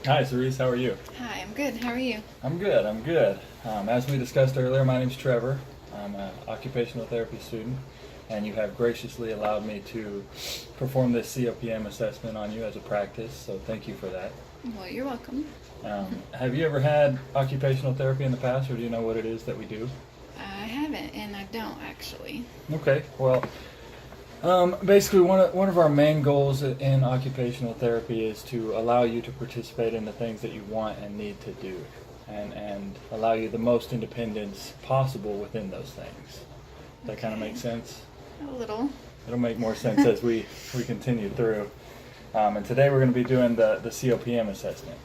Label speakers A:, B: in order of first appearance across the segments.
A: Hi, Cerise. How are you?
B: Hi, I'm good. How are you?
A: I'm good. I'm good. As we discussed earlier, my name's Trevor. I'm an occupational therapy student, and you have graciously allowed me to perform this COPM assessment on you as a practice, so thank you for that.
B: Well, you're welcome.
A: Have you ever had occupational therapy in the past, or do you know what it is that we do?
B: I haven't, and I don't actually.
A: Okay, well, basically, one of our main goals in occupational therapy is to allow you to participate in the things that you want and need to do, and allow you the most independence possible within those things. Does that kind of make sense?
B: A little.
A: It'll make more sense as we continue through. And today we're going to be doing the COPM assessment.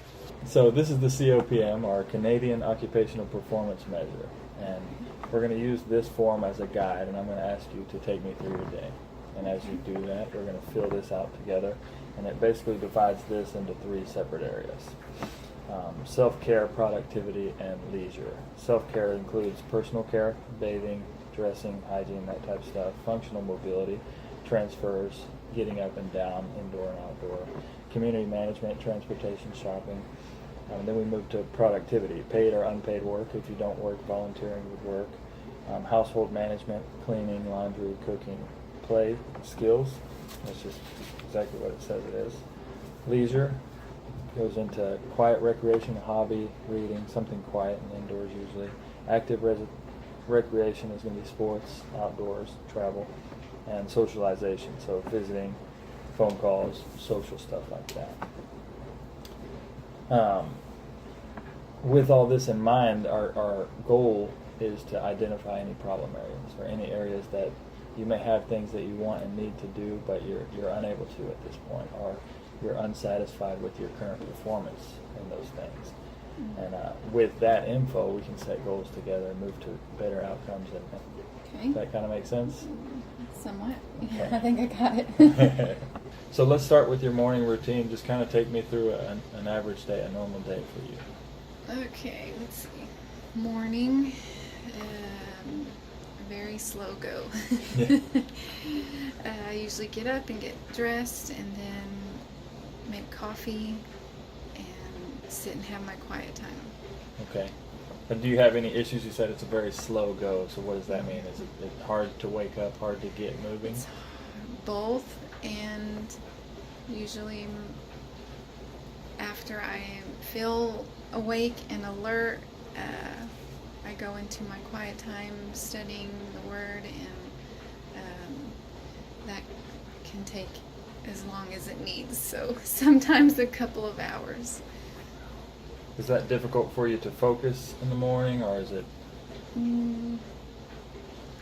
A: So this is the COPM, our Canadian Occupational Performance Measure, and we're going to use this form as a guide, and I'm going to ask you to take me through your day. And as you do that, we're going to fill this out together, and it basically divides this into three separate areas. Self-care, productivity, and leisure. Self-care includes personal care, bathing, dressing, hygiene, that type of stuff. Functional mobility, transfers, getting up and down, indoor and outdoor. Community management, transportation, shopping. Then we move to productivity, paid or unpaid work. If you don't work, volunteering would work. Household management, cleaning, laundry, cooking. Play, skills. That's just exactly what it says it is. Leisure goes into quiet recreation, hobby, reading, something quiet and indoors usually. Active recreation is going to be sports, outdoors, travel, and socialization, so visiting, phone calls, social stuff like that. With all this in mind, our goal is to identify any problem areas or any areas that you may have things that you want and need to do, but you're unable to at this point, or you're unsatisfied with your current performance in those things. And with that info, we can set goals together and move to better outcomes.
B: Okay.
A: Does that kind of make sense?
B: Somewhat.
A: Okay.
B: Yeah, I think I got it.
A: So let's start with your morning routine. Just kind of take me through an average day, a normal day for you.
B: Okay, let's see. Morning. Very slow go.
A: Yeah.
B: I usually get up and get dressed and then make coffee and sit and have my quiet time.
A: Okay. But do you have any issues? You said it's a very slow go, so what does that mean? Is it hard to wake up, hard to get moving?
B: It's both, and usually after I feel awake and alert, I go into my quiet time studying the Word, and that can take as long as it needs, so sometimes a couple of hours.
A: Is that difficult for you to focus in the morning, or is it?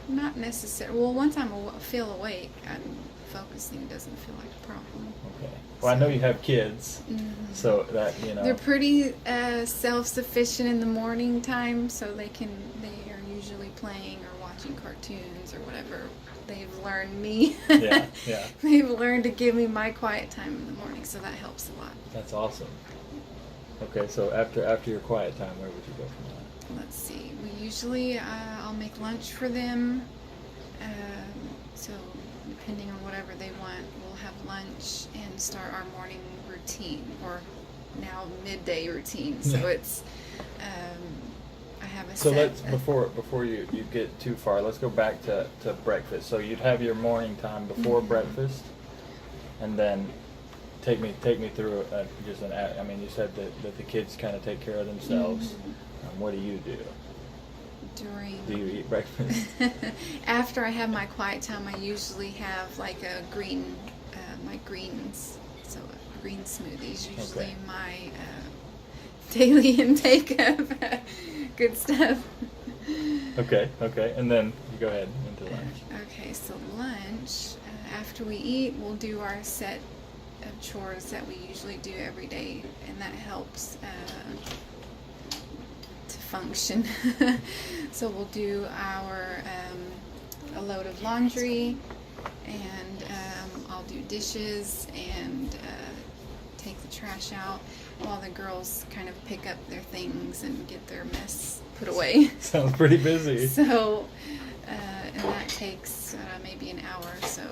B: Not necessarily. Well, once I feel awake, focusing doesn't feel like a problem.
A: Okay. Well, I know you have kids, so that,
B: They're pretty self-sufficient in the morning time, so they are usually playing or watching cartoons or whatever. They've learned me.
A: Yeah.
B: They've learned to give me my quiet time in the morning, so that helps a lot.
A: That's awesome. Okay, so after your quiet time, where would you go from there?
B: Let's see. We usually I'll make lunch for them. So depending on whatever they want, we'll have lunch and start our morning routine, or now midday routine. So it's I have a
A: So
B: set.
A: let's before you get too far, let's go back to breakfast. So you'd have your morning time before breakfast, and then take me through just I mean, you said that the kids kind of take care of themselves. What do you do? Do you eat breakfast?
B: After I have my quiet time, I usually have like a my greens, so green smoothies. Usually
A: Okay.
B: my daily intake of good stuff.
A: Okay, and then you go ahead into lunch.
B: Okay, so lunch. After we eat, we'll do our set of chores that we usually do every day, and that helps to function. So we'll do our a load of laundry, and I'll do dishes and take the trash out while the girls kind of pick up their things and get their mess put away.
A: Sounds pretty busy.
B: So, and that takes maybe an hour or so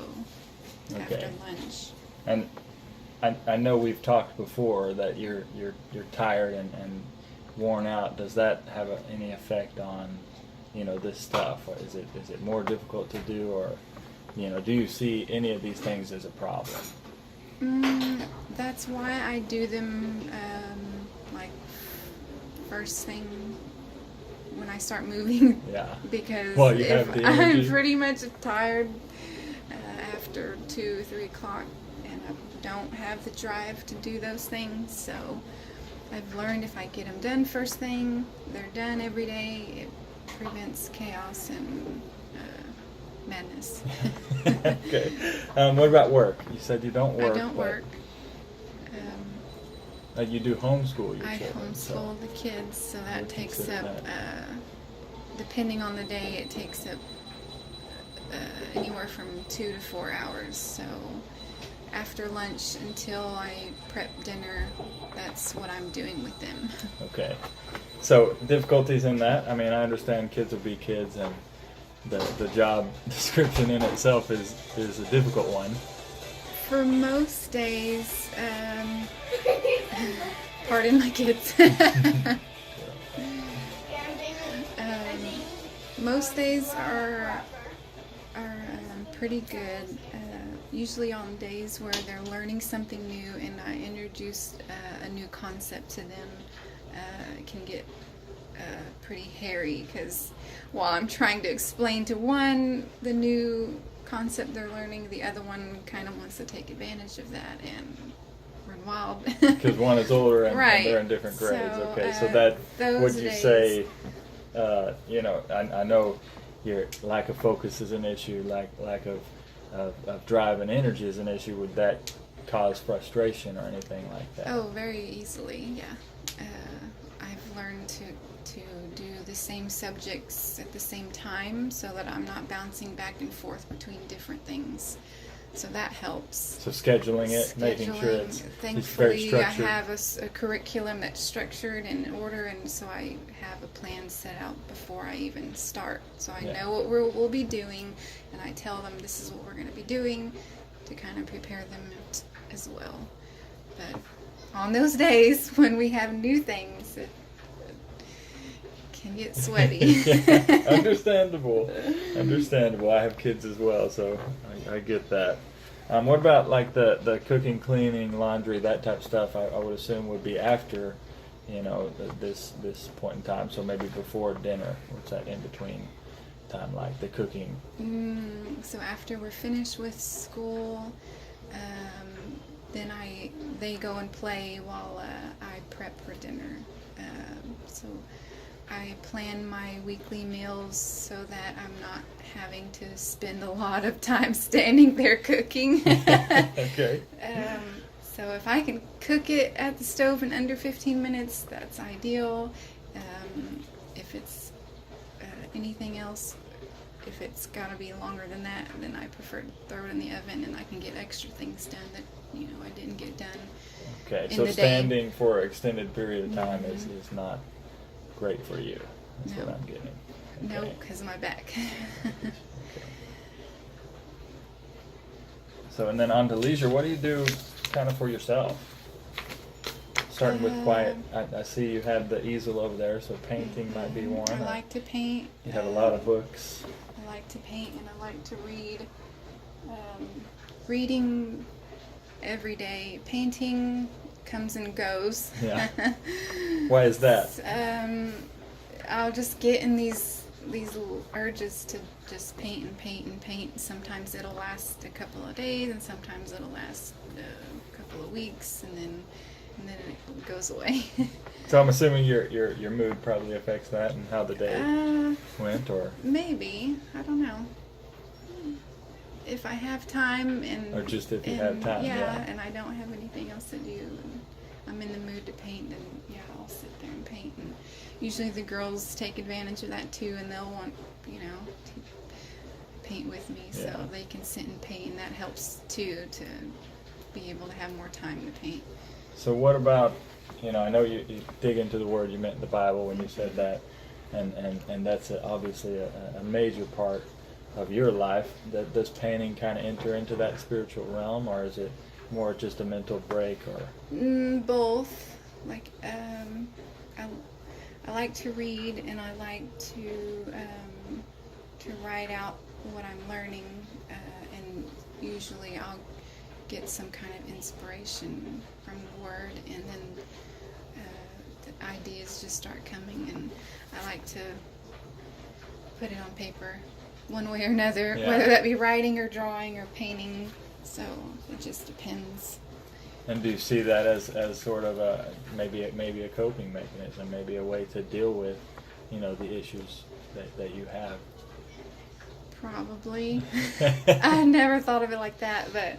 B: after lunch.
A: And I know we've talked before that you're tired and worn out. Does that have any effect on, this stuff? Or is it more difficult to do, or, do you see any of these things as a problem?
B: That's why I do them like first thing when I start moving.
A: Yeah.
B: Because
A: well, you have the energy.
B: I'm pretty much tired after 2-3 o'clock, and I don't have the drive to do those things. So I've learned if I get them done first thing, they're done every day. It prevents chaos and madness.
A: Okay. What about work? You said you don't work.
B: I don't work.
A: You do homeschool your
B: I
A: children.
B: homeschool the kids, so that takes up,
A: that?
B: Depending on the day, it takes up anywhere from 2 to 4 hours. So after lunch until I prep dinner, that's what I'm doing with them.
A: Okay. So difficulties in that? I mean, I understand kids will be kids, and the job description in itself is a difficult one.
B: For most days, pardon my kids. Most days are pretty good. Usually on days where they're learning something new and I introduce a new concept to them, it can get pretty hairy, because while I'm trying to explain to one the new concept they're learning, the other one kind of wants to take advantage of that and run wild.
A: Because one is older and,
B: right.
A: and they're in different grades.
B: So,
A: okay, so that would you
B: days,
A: say? I know your lack of focus is an issue. Lack of drive and energy is an issue. Would that cause frustration or anything like that?
B: Oh, very easily. Yeah, I've learned to do the same subjects at the same time so that I'm not bouncing back and forth between different things. So that helps.
A: So scheduling it, making sure it's very
B: Thankfully,
A: structured.
B: I have a curriculum that's structured and in order, and so I have a plan set out before I even start. So I know what we'll be doing, and I tell them this is what we're going to be doing to kind of prepare them as well. But on those days when we have new things, it can get sweaty.
A: Yeah, understandable. I have kids as well, so I get that. What about like the cooking, cleaning, laundry, that type of stuff? I would assume would be after, this point in time. So maybe before dinner. What's that in between time like? The cooking.
B: So after we're finished with school, then they go and play while I prep for dinner. So I plan my weekly meals so that I'm not having to spend a lot of time standing there cooking.
A: Okay.
B: So if I can cook it at the stove in under 15 minutes, that's ideal. If it's anything else, if it's got to be longer than that, then I prefer to throw it in the oven and I can get extra things done that I didn't get done.
A: Okay,
B: in
A: so
B: the
A: standing
B: day.
A: for an extended period of time is not great for you. That's
B: No.
A: what I'm getting.
B: No,
A: Okay.
B: because of my back.
A: Okay. So, and then on to leisure, what do you do kind of for yourself? Starting with quiet, I see you have the easel over there, so painting might be one.
B: I like to paint.
A: You have a lot of books.
B: I like to paint and I like to read. Reading every day. Painting comes and goes.
A: Yeah. Why is that?
B: I'll just get in these little urges to just paint and paint and paint. Sometimes it'll last a couple of days, and sometimes it'll last a couple of weeks, and then it goes away.
A: So I'm assuming your mood probably affects that and how the day went, or
B: maybe, I don't know. If I have time
A: or just if you have time, yeah.
B: and I don't have anything else to do, and I'm in the mood to paint, then I'll sit there and paint. And usually the girls take advantage of that too, and they'll want to paint with me, so they can sit and paint, and that helps too, to be able to have more time to paint.
A: So what about, I know you dig into the word, you meant the Bible when you said that, and that's obviously a major part of your life. Does painting kind of enter into that spiritual realm, or is it more just a mental break, or?
B: Both. Like, I like to read, and I like to write out what I'm learning, and usually I'll get some kind of inspiration from the Word, and then the ideas just start coming, and I like to put it on paper one way or another,
A: Yeah.
B: whether that be writing or drawing or painting, so it just depends.
A: And do you see that as sort of maybe a coping mechanism, maybe a way to deal with, the issues that you have?
B: Probably. I never thought of it like that, but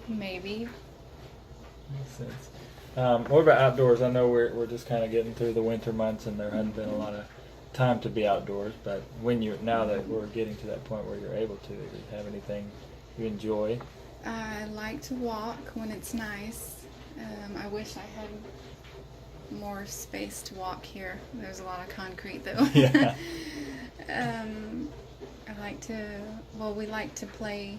B: maybe.
A: Makes sense. What about outdoors? I know we're just kind of getting through the winter months, and there hasn't been a lot of time to be outdoors. But now that we're getting to that point where you're able to, do you have anything you enjoy?
B: I like to walk when it's nice. I wish I had more space to walk here. There's a lot of concrete though.
A: Yeah.
B: We like to play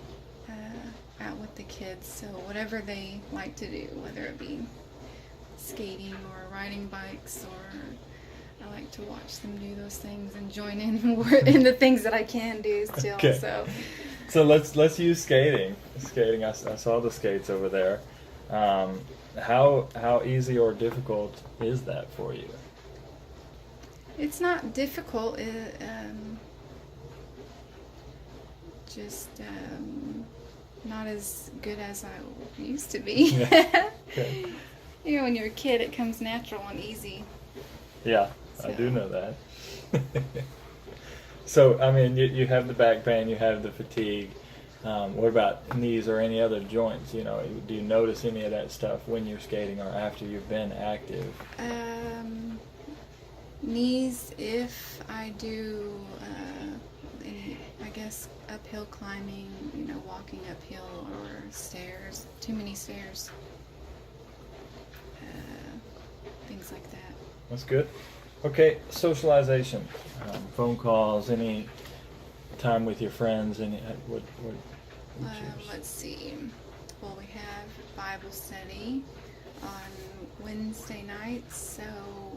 B: out with the kids, so whatever they like to do, whether it be skating or riding bikes, or I like to watch them do those things and join in more in the things that I can do still.
A: Okay. So let's use skating. I saw the skates over there. How easy or difficult is that for you?
B: It's not difficult. Just not as good as I used to be.
A: Yeah. Okay.
B: When you're a kid, it comes natural and easy.
A: Yeah, I do know that. So, I mean, you have the back pain, you have the fatigue. What about knees or any other joints? Do you notice any of that stuff when you're skating or after you've been active?
B: Knees, if I do any, I guess, uphill climbing, walking uphill or stairs, too many stairs, things like that.
A: That's good. Okay, socialization, phone calls, any time with your friends, what's yours?
B: Let's see. Well, we have Bible study on Wednesday nights, so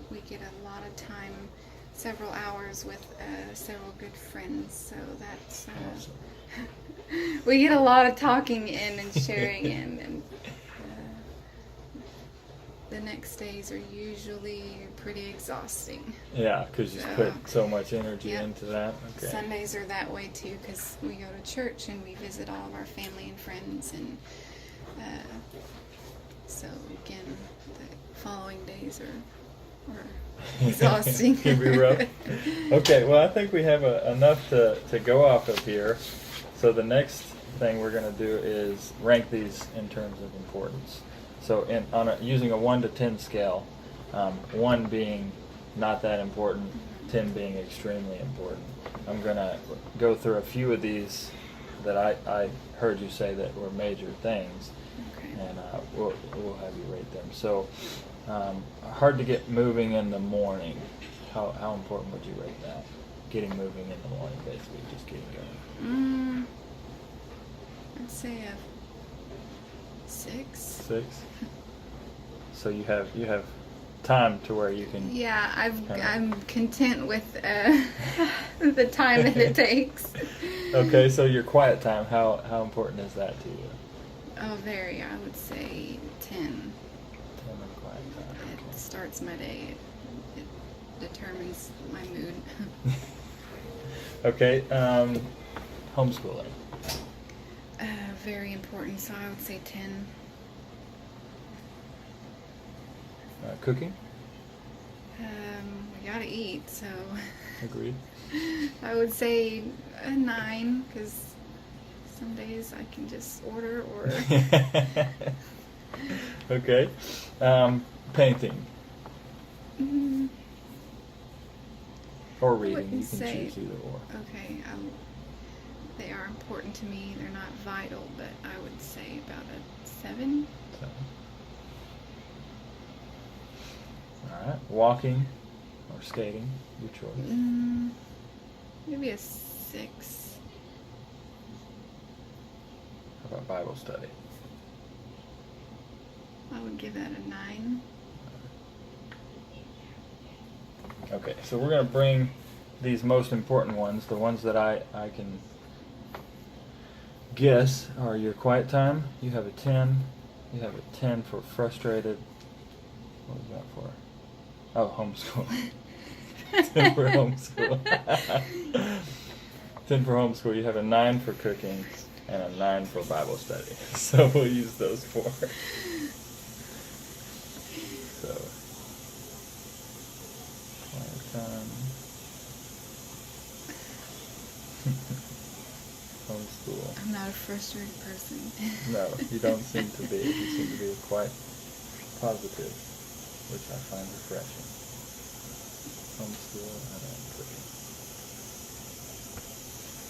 B: we get a lot of time, several hours with several good friends. So that's
A: Awesome.
B: we get a lot of talking in and sharing in, and the next days are usually pretty exhausting.
A: Yeah, because you put so much energy
B: Yep.
A: into that. Okay.
B: Sundays are that way too, because we go to church and we visit all of our family and friends, and so again, the following days are exhausting.
A: Can be rough. Okay, well, I think we have enough to go off of here. So the next thing we're going to do is rank these in terms of importance. So using a 1 to 10 scale, 1 being not that important, 10 being extremely important. I'm going to go through a few of these that I heard you say that were major things,
B: Okay.
A: and we'll have you rate them. So hard to get moving in the morning. How important would you rate that? Getting moving in the morning, basically, just getting going.
B: I'd say a 6.
A: 6. So you have time to where you can.
B: Yeah, I'm content with the time that it takes.
A: Okay, so your quiet time, how important is that to you?
B: Oh, very. I would say 10.
A: 10 of quiet time.
B: It starts my day. It determines my mood.
A: Okay, homeschooling.
B: Very important. So I would say 10.
A: Cooking.
B: We gotta eat, so
A: Agreed.
B: I would say a 9, because some days I can just order or.
A: Okay, painting
B: Mm,
A: or
B: I
A: reading.
B: wouldn't
A: You can
B: say-
A: choose either or.
B: Okay, they are important to me. They're not vital, but I would say about a 7.
A: So. All right, walking or skating, your choice.
B: Maybe a 6.
A: How about Bible study?
B: I would give that a 9.
A: Okay, so we're going to bring these most important ones, the ones that I can guess are your quiet time. You have a 10. You have a 10 for frustrated. What was that for? Oh, homeschool. 10 for homeschool. 10 for homeschool. You have a 9 for cooking and a 9 for Bible study. So we'll use those 4. So, quiet time. Homeschool.
B: I'm not a frustrated person.
A: No, you don't seem to be. You seem to be quite positive, which I find refreshing. Homeschool and then cooking.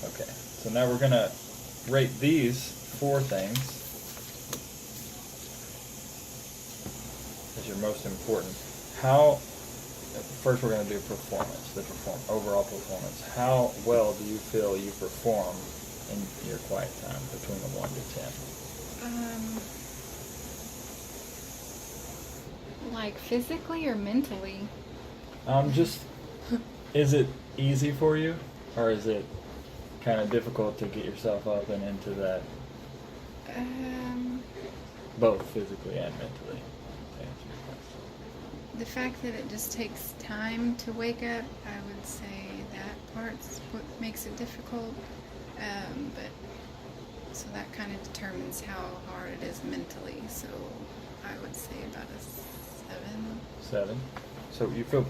A: Okay, so now we're going to rate these 4 things as your most important. First we're going to do performance, overall performance. How well do you feel you perform in your quiet time between a 1 to 10?
B: Like physically or mentally?
A: Just, is it easy for you, or is it kind of difficult to get yourself up and into that, both physically and mentally, to answer your question?
B: The fact that it just takes time to wake up, I would say that part's what makes it difficult. But so that kind of determines how hard it is mentally. So I would say about a 7.
A: 7. So you feel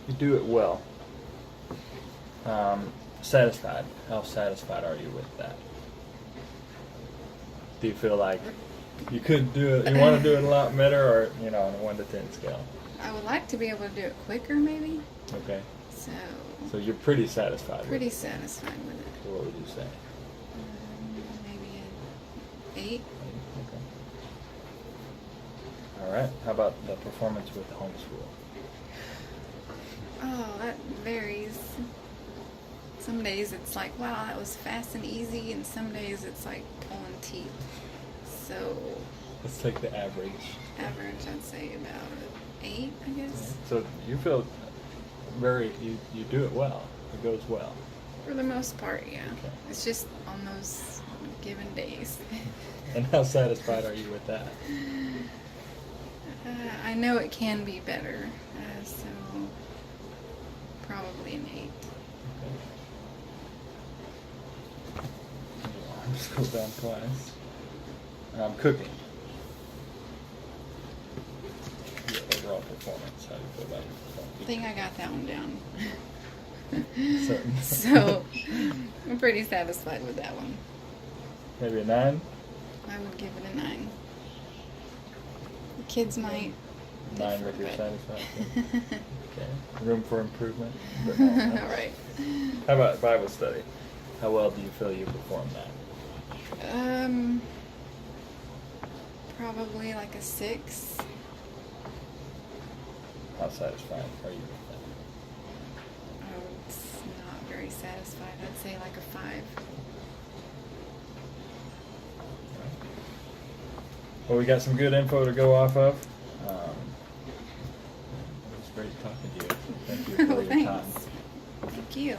A: you do it well. Satisfied. How satisfied are you with that? Do you feel like you could do it? You want to do it a lot better, or on a 1 to 10 scale?
B: I would like to be able to do it quicker, maybe.
A: Okay.
B: So
A: you're pretty satisfied.
B: Pretty satisfied with it.
A: So what would you say?
B: Maybe an 8.
A: Okay. All right. How about the performance with the homeschool?
B: Oh, that varies. Some days it's like, wow, that was fast and easy, and some days it's like pulling teeth. So
A: Let's take the average.
B: average, I'd say about an 8, I guess.
A: So you feel you do it well. It goes well.
B: For the most part, yeah.
A: Okay.
B: It's just on those given days.
A: And how satisfied are you with that?
B: I know it can be better, so probably an 8.
A: Okay. Scroll down twice. Cooking. Your overall performance. How do you feel about your performance?
B: I think I got that one down.
A: Certain.
B: So I'm pretty satisfied with that one.
A: Maybe a 9?
B: I would give it a 9. The kids might
A: 9 with
B: differ,
A: your
B: but-
A: satisfaction. Okay. Room for improvement. But
B: All
A: no, no.
B: right.
A: How about Bible study? How well do you feel you perform that?
B: Probably like a 6.
A: How satisfied are you with
B: It's not very satisfied. I'd say like a 5.
A: that? Well, we got some good info to go off of. It was great talking to you. Thank you for
B: Well,
A: your
B: thanks.
A: time.
B: Thank you.